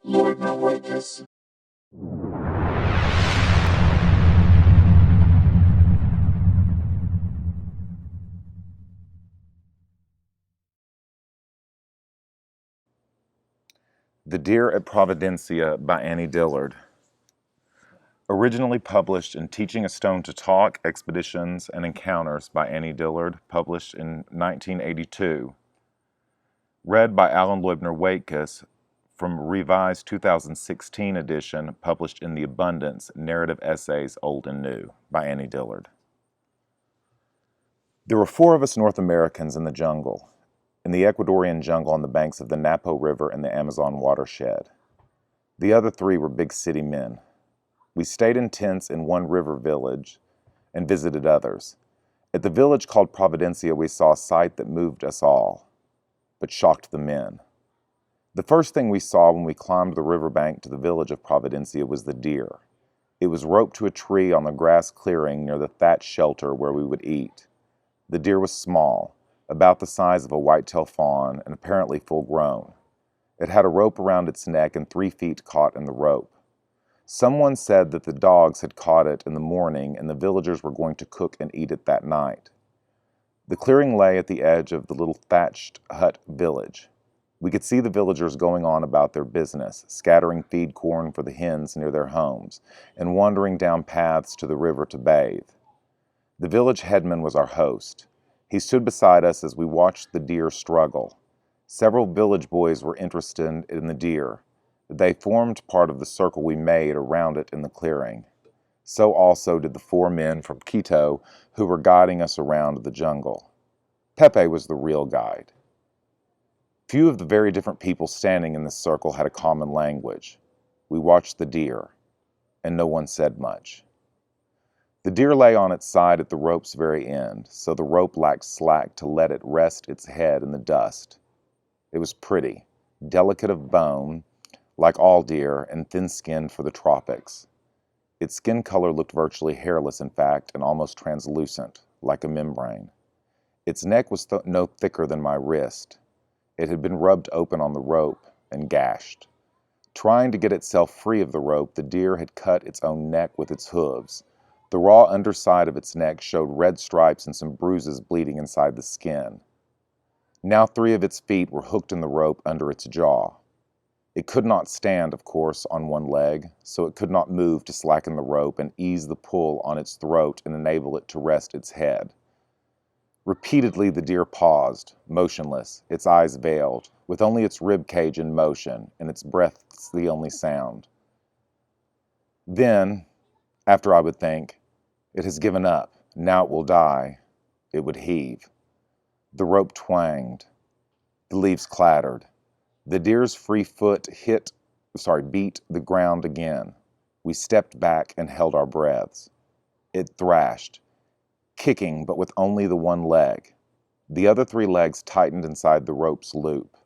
Loibner-Waitkus. The Deer at Providencia by Annie Dillard. Originally published in Teaching a Stone to Talk, Expeditions and Encounters by Annie Dillard, published in 1982. Read by Alan Loibner-Waitkus from revised 2016 edition, published in The Abundance, Narrative Essays, Old and New, by Annie Dillard. There were 4 of us North Americans in the jungle, in the Ecuadorian jungle on the banks of the Napo River and the Amazon watershed. The other 3 were big city men. We stayed in tents in one river village and visited others. At the village called Providencia, we saw a sight that moved us all, but shocked the men. The first thing we saw when we climbed the riverbank to the village of Providencia was the deer. It was roped to a tree on the grass clearing near the thatched shelter where we would eat. The deer was small, about the size of a white-tailed fawn and apparently full grown. It had a rope around its neck and 3 feet caught in the rope. Someone said that the dogs had caught it in the morning and the villagers were going to cook and eat it that night. The clearing lay at the edge of the little thatched hut village. We could see the villagers going on about their business, scattering feed corn for the hens near their homes, and wandering down paths to the river to bathe. The village headman was our host. He stood beside us as we watched the deer struggle. Several village boys were interested in the deer. They formed part of the circle we made around it in the clearing. So also did the 4 men from Quito who were guiding us around the jungle. Pepe was the real guide. Few of the very different people standing in this circle had a common language. We watched the deer, and no one said much. The deer lay on its side at the rope's very end, so the rope lacked slack to let it rest its head in the dust. It was pretty, delicate of bone, like all deer, and thin-skinned for the tropics. Its skin color looked virtually hairless, in fact, and almost translucent, like a membrane. Its neck was no thicker than my wrist. It had been rubbed open on the rope and gashed. Trying to get itself free of the rope, the deer had cut its own neck with its hooves. The raw underside of its neck showed red stripes and some bruises bleeding inside the skin. Now 3 of its feet were hooked in the rope under its jaw. It could not stand, of course, on one leg, so it could not move to slacken the rope and ease the pull on its throat and enable it to rest its head. Repeatedly the deer paused, motionless, its eyes veiled, with only its rib cage in motion, and its breaths the only sound. Then, after I would think, "It has given up, now it will die," it would heave. The rope twanged. The leaves clattered. The deer's free foot beat the ground again. We stepped back and held our breaths. It thrashed, kicking but with only the one leg. The other 3 legs tightened inside the rope's loop.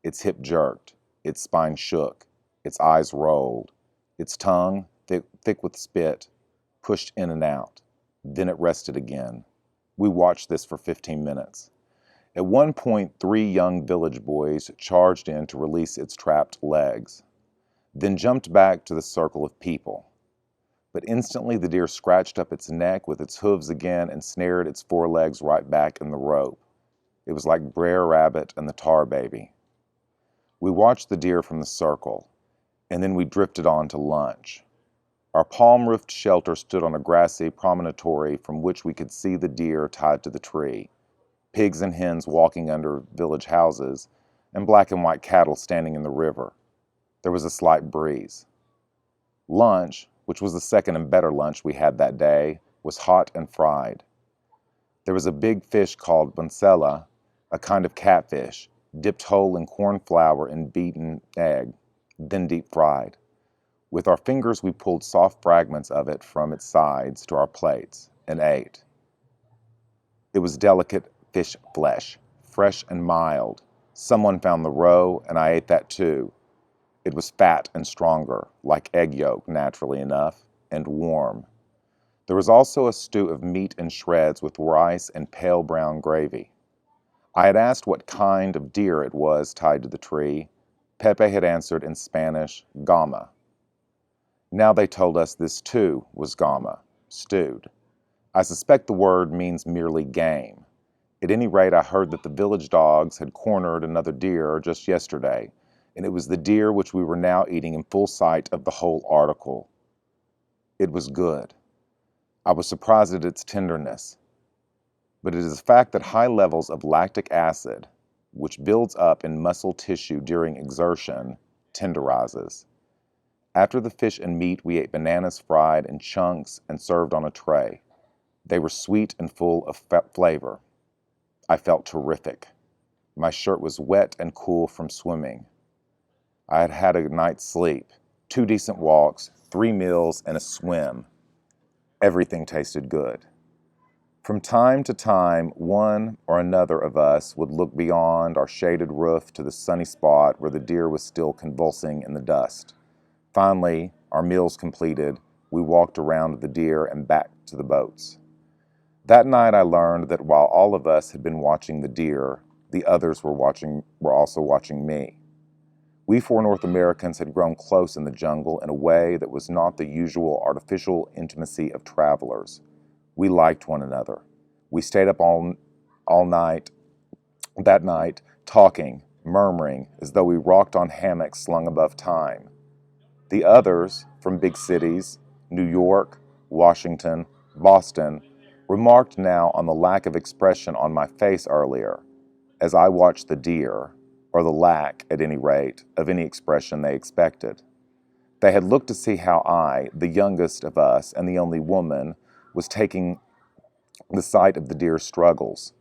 Its hip jerked. Its spine shook. Its eyes rolled. Its tongue, thick with spit, pushed in and out. Then it rested again. We watched this for 15 minutes. At one point, 3 young village boys charged in to release its trapped legs, then jumped back to the circle of people. But instantly the deer scratched up its neck with its hooves again and snared its 4 legs right back in the rope. It was like Brer Rabbit and the Tar Baby. We watched the deer from the circle, and then we drifted on to lunch. Our palm-roofed shelter stood on a grassy promontory from which we could see the deer tied to the tree, pigs and hens walking under village houses, and black and white cattle standing in the river. There was a slight breeze. Lunch, which was the second and better lunch we had that day, was hot and fried. There was a big fish called bancela, a kind of catfish, dipped whole in corn flour and beaten egg, then deep fried. With our fingers we pulled soft fragments of it from its sides to our plates and ate. It was delicate fish flesh, fresh and mild. Someone found the roe, and I ate that too. It was fat and stronger, like egg yolk, naturally enough, and warm. There was also a stew of meat in shreds with rice and pale brown gravy. I had asked what kind of deer it was tied to the tree. Pepe had answered in Spanish, gama. Now they told us this too was gama, stewed. I suspect the word means merely game. At any rate, I heard that the village dogs had cornered another deer just yesterday, and it was the deer which we were now eating in full sight of the whole article. It was good. I was surprised at its tenderness. But it is a fact that high levels of lactic acid, which builds up in muscle tissue during exertion, tenderizes. After the fish and meat, we ate bananas fried in chunks and served on a tray. They were sweet and full of flavor. I felt terrific. My shirt was wet and cool from swimming. I had had a night's sleep, 2 decent walks, 3 meals, and a swim. Everything tasted good. From time to time, one or another of us would look beyond our shaded roof to the sunny spot where the deer was still convulsing in the dust. Finally, our meals completed, we walked around the deer and back to the boats. That night I learned that while all of us had been watching the deer, the others were also watching me. We 4 North Americans had grown close in the jungle in a way that was not the usual artificial intimacy of travelers. We liked one another. We stayed up all night, that night, talking, murmuring, as though we rocked on hammocks slung above time. The others, from big cities, New York, Washington, Boston, remarked now on the lack of expression on my face earlier, as I watched the deer, or the lack, at any rate, of any expression they expected. They had looked to see how I, the youngest of us and the only woman, was taking the sight of the deer's struggles.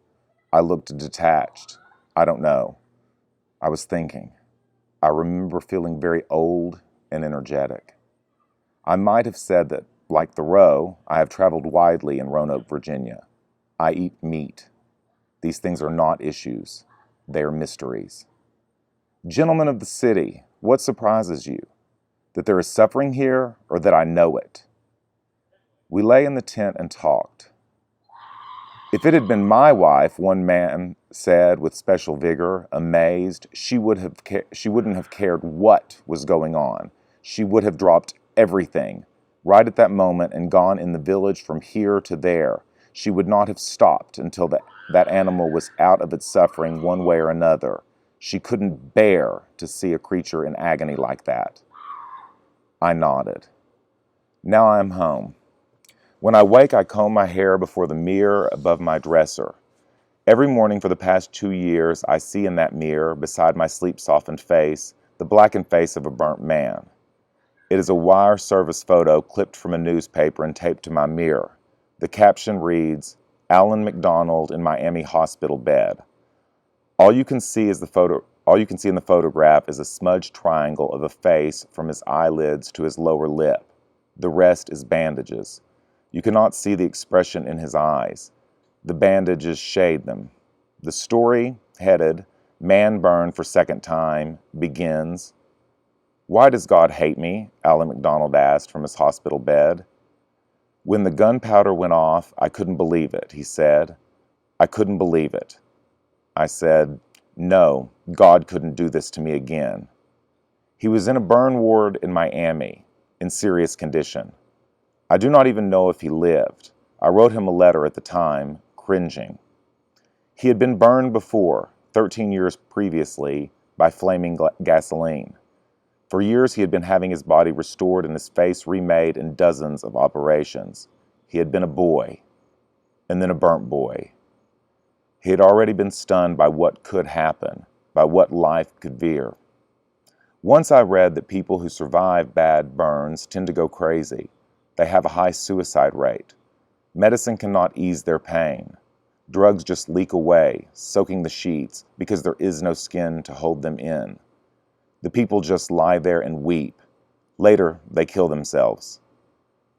I looked detached. I don't know. I was thinking. I remember feeling very old and energetic. I might have said that, like Thoreau, I have traveled widely in Roanoke, Virginia. I eat meat. These things are not issues. They are mysteries. Gentlemen of the city, what surprises you? That there is suffering here, or that I know it? We lay in the tent and talked. If it had been my wife, one man said with special vigor, amazed, she wouldn't have cared what was going on. She would have dropped everything right at that moment and gone in the village from here to there. She would not have stopped until that animal was out of its suffering one way or another. She couldn't bear to see a creature in agony like that. I nodded. Now I am home. When I wake, I comb my hair before the mirror above my dresser. Every morning for the past 2 years, I see in that mirror, beside my sleep-softened face, the blackened face of a burnt man. It is a wire service photo clipped from a newspaper and taped to my mirror. The caption reads, Alan McDonald in Miami hospital bed. All you can see in the photograph is a smudged triangle of a face from his eyelids to his lower lip. The rest is bandages. You cannot see the expression in his eyes. The bandages shade them. The story, headed, Man Burned for Second Time, begins, Why does God hate me? Alan McDonald asked from his hospital bed. When the gunpowder went off, I couldn't believe it, he said. I couldn't believe it. I said, no, God couldn't do this to me again. He was in a burn ward in Miami, in serious condition. I do not even know if he lived. I wrote him a letter at the time, cringing. He had been burned before, 13 years previously, by flaming gasoline. For years he had been having his body restored and his face remade in dozens of operations. He had been a boy, and then a burnt boy. He had already been stunned by what could happen, by what life could veer. Once I read that people who survive bad burns tend to go crazy. They have a high suicide rate. Medicine cannot ease their pain. Drugs just leak away, soaking the sheets, because there is no skin to hold them in. The people just lie there and weep. Later, they kill themselves.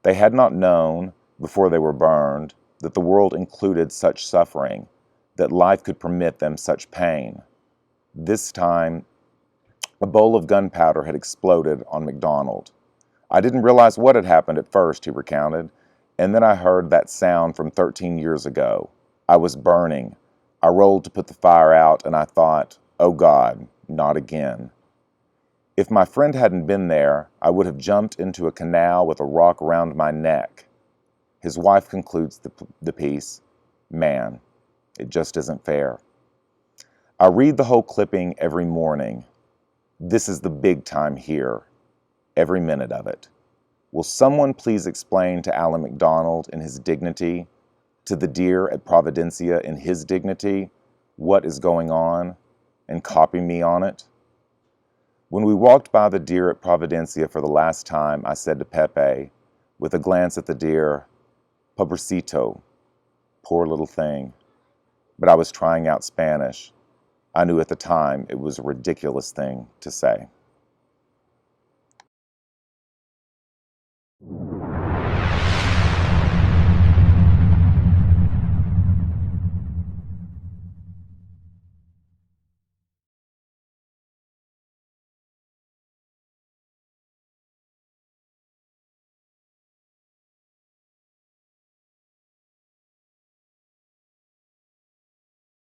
They had not known, before they were burned, that the world included such suffering, that life could permit them such pain. This time, a bowl of gunpowder had exploded on McDonald. I didn't realize what had happened at first, he recounted, and then I heard that sound from 13 years ago. I was burning. I rolled to put the fire out, and I thought, oh God, not again. If my friend hadn't been there, I would have jumped into a canal with a rock around my neck. His wife concludes the piece, "Man, it just isn't fair." I read the whole clipping every morning. This is the big time here, every minute of it. Will someone please explain to Alan MacDonald in his dignity, to the deer at Providencia in his dignity, what is going on, and copy me on it? When we walked by the deer at Providencia for the last time, I said to Pepe, with a glance at the deer, "Pobrecito, poor little thing." But I was trying out Spanish. I knew at the time it was a ridiculous thing to say.